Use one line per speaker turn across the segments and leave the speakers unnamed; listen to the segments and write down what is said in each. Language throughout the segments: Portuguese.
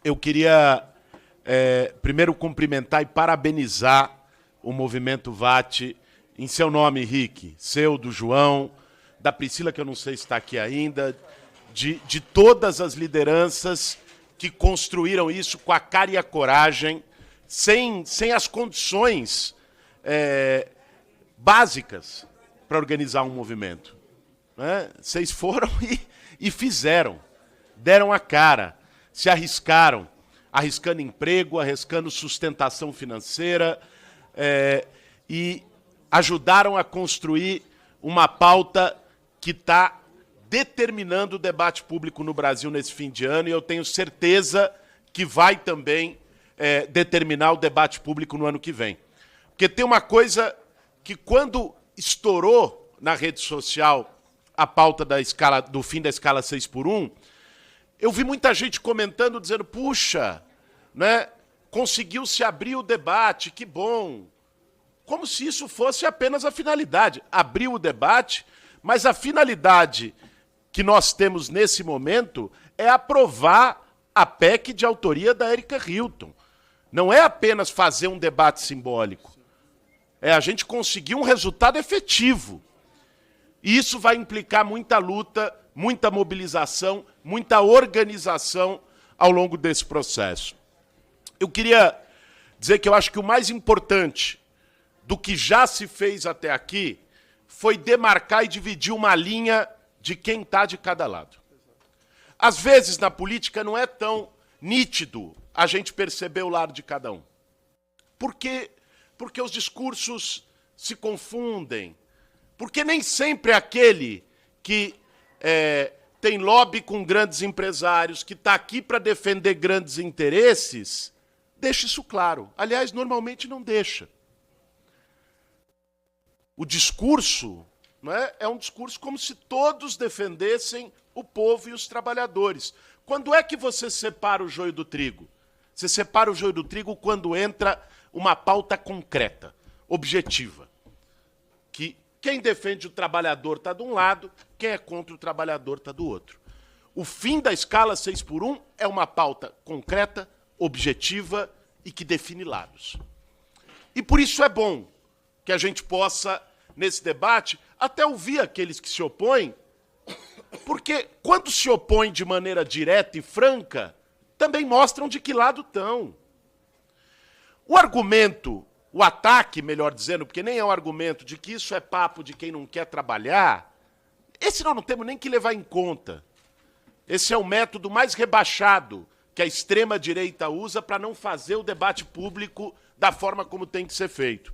Eu queria primeiro cumprimentar e parabenizar o Movimento VAT em seu nome, Henrique, seu, do João, da Priscila, que eu não sei se está aqui ainda, de todas as lideranças que construíram isso com a cara e a coragem, sem as condições básicas para organizar um movimento. Né? Vocês foram e fizeram, deram a cara, se arriscaram, arriscando emprego, arriscando sustentação financeira, e ajudaram a construir uma pauta que está determinando o debate público no Brasil nesse fim de ano, e eu tenho certeza que vai também determinar o debate público no ano que vem. Porque tem uma coisa que, quando estourou na rede social a pauta do fim da escala 6x1, eu vi muita gente comentando, dizendo, puxa, né, conseguiu-se abrir o debate, que bom. Como se isso fosse apenas a finalidade. Abriu o debate, mas a finalidade que nós temos nesse momento é aprovar a PEC de autoria da Erika Hilton. Não é apenas fazer um debate simbólico. É a gente conseguir um resultado efetivo. E isso vai implicar muita luta, muita mobilização, muita organização ao longo desse processo. Eu queria dizer que eu acho que o mais importante do que já se fez até aqui foi demarcar e dividir uma linha de quem está de cada lado. Às vezes, na política, não é tão nítido a gente perceber o lado de cada um. Porque os discursos se confundem. Porque nem sempre aquele que tem lobby com grandes empresários, que está aqui para defender grandes interesses, deixa isso claro. Aliás, normalmente não deixa. O discurso, não é um discurso como se todos defendessem o povo e os trabalhadores. Quando é que você separa o joio do trigo? Você separa o joio do trigo quando entra uma pauta concreta, objetiva. Que quem defende o trabalhador está de um lado, quem é contra o trabalhador está do outro. O fim da escala 6x1 é uma pauta concreta, objetiva e que define lados. E por isso é bom que a gente possa, nesse debate, até ouvir aqueles que se opõem, porque quando se opõem de maneira direta e franca, também mostram de que lado estão. O argumento, o ataque, melhor dizendo, porque nem é um argumento de que isso é papo de quem não quer trabalhar, esse nós não temos nem que levar em conta. Esse é o método mais rebaixado que a extrema-direita usa para não fazer o debate público da forma como tem que ser feito.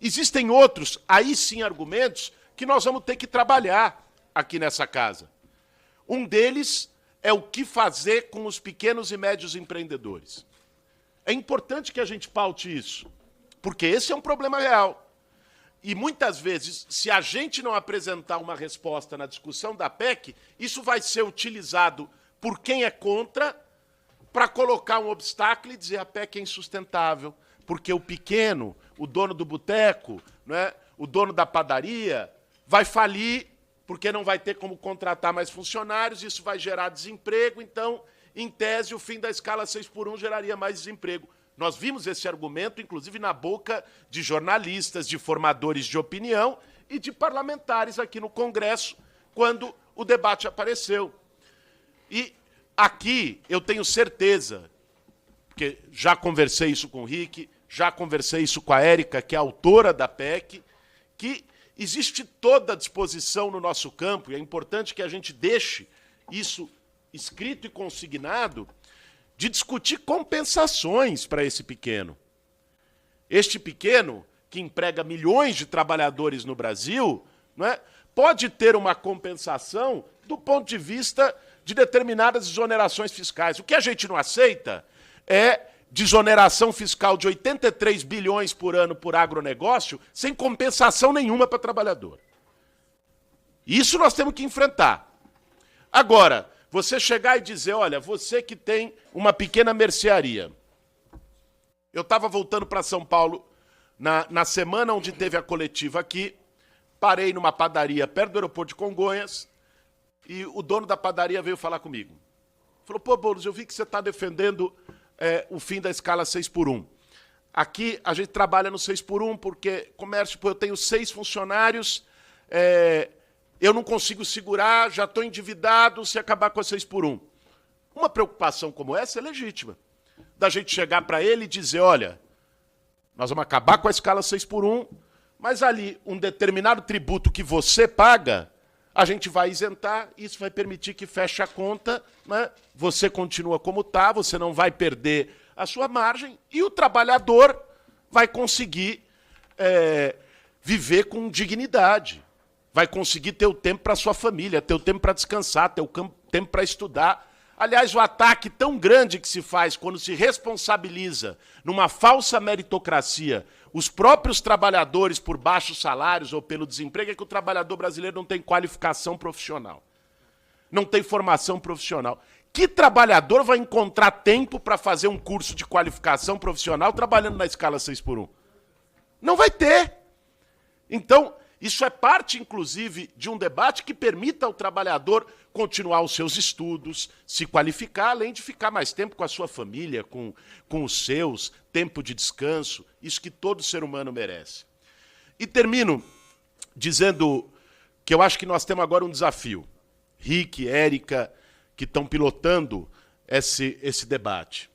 Existem outros, aí sim, argumentos que nós vamos ter que trabalhar aqui nessa casa. Um deles é o que fazer com os pequenos e médios empreendedores. É importante que a gente paute isso, porque esse é um problema real. E muitas vezes, se a gente não apresentar uma resposta na discussão da PEC, isso vai ser utilizado por quem é contra para colocar um obstáculo e dizer a PEC é insustentável, porque o pequeno, o dono do boteco, né, o dono da padaria, vai falir porque não vai ter como contratar mais funcionários, isso vai gerar desemprego, então, em tese, o fim da escala 6x1 geraria mais desemprego. Nós vimos esse argumento, inclusive, na boca de jornalistas, de formadores de opinião e de parlamentares aqui no Congresso, quando o debate apareceu. E aqui eu tenho certeza, porque já conversei isso com o Rick, já conversei isso com a Érica, que é autora da PEC, que existe toda a disposição no nosso campo, e é importante que a gente deixe isso escrito e consignado, de discutir compensações para esse pequeno. Este pequeno, que emprega milhões de trabalhadores no Brasil, não é, pode ter uma compensação do ponto de vista de determinadas exonerações fiscais. O que a gente não aceita é desoneração fiscal de 83 bilhões por ano por agronegócio sem compensação nenhuma para trabalhador. Isso nós temos que enfrentar. Agora, você chegar e dizer, olha, você que tem uma pequena mercearia. Eu estava voltando para São Paulo na semana onde teve a coletiva aqui, parei numa padaria perto do aeroporto de Congonhas e o dono da padaria veio falar comigo. falou, pô, Boulos, eu vi que você está defendendo o fim da escala 6x1. Aqui a gente trabalha no 6x1 porque comércio, pô, eu tenho 6 funcionários, eu não consigo segurar, já estou endividado se acabar com a 6x1. Uma preocupação como essa é legítima. Da gente chegar para ele e dizer, olha, nós vamos acabar com a escala 6x1, mas ali um determinado tributo que você paga, a gente vai isentar, isso vai permitir que feche a conta, né? Você continua como está, você não vai perder a sua margem e o trabalhador vai conseguir viver com dignidade, vai conseguir ter o tempo para a sua família, ter o tempo para descansar, ter o tempo para estudar. Aliás, o ataque tão grande que se faz quando se responsabiliza numa falsa meritocracia os próprios trabalhadores por baixos salários ou pelo desemprego é que o trabalhador brasileiro não tem qualificação profissional, não tem formação profissional. Que trabalhador vai encontrar tempo para fazer um curso de qualificação profissional trabalhando na escala 6x1? Não vai ter. Então, isso é parte, inclusive, de um debate que permita ao trabalhador continuar os seus estudos, se qualificar, além de ficar mais tempo com a sua família, com os seus, tempo de descanso, isso que todo ser humano merece. E termino dizendo que eu acho que nós temos agora um desafio. Rick, Érica, que estão pilotando esse debate.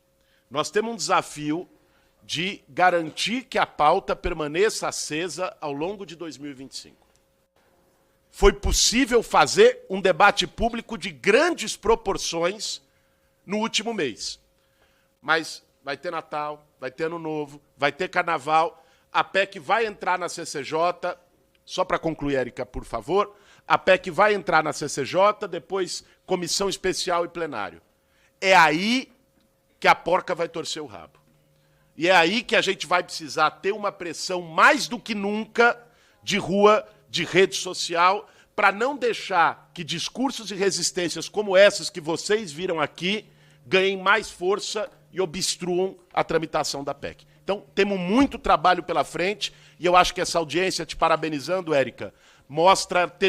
Nós temos um desafio de garantir que a pauta permaneça acesa ao longo de 2025. Foi possível fazer um debate público de grandes proporções no último mês. Mas vai ter Natal, vai ter Ano Novo, vai ter Carnaval, a PEC vai entrar na CCJ, só para concluir, Érica, por favor, a PEC vai entrar na CCJ, depois comissão especial e plenário. É aí que a porca vai torcer o rabo. E é aí que a gente vai precisar ter uma pressão mais do que nunca de rua, de rede social, para não deixar que discursos e resistências como essas que vocês viram aqui ganhem mais força e obstruam a tramitação da PEC. Então, temos muito trabalho pela frente e eu acho que essa audiência, te parabenizando, Érica,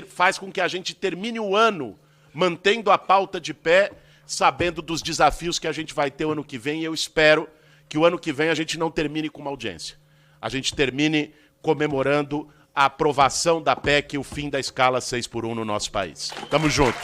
faz com que a gente termine o ano mantendo a pauta de pé, sabendo dos desafios que a gente vai ter o ano que vem, e eu espero que o ano que vem a gente não termine com uma audiência. A gente termine comemorando a aprovação da PEC e o fim da escala 6x1 no nosso país. Tamo junto.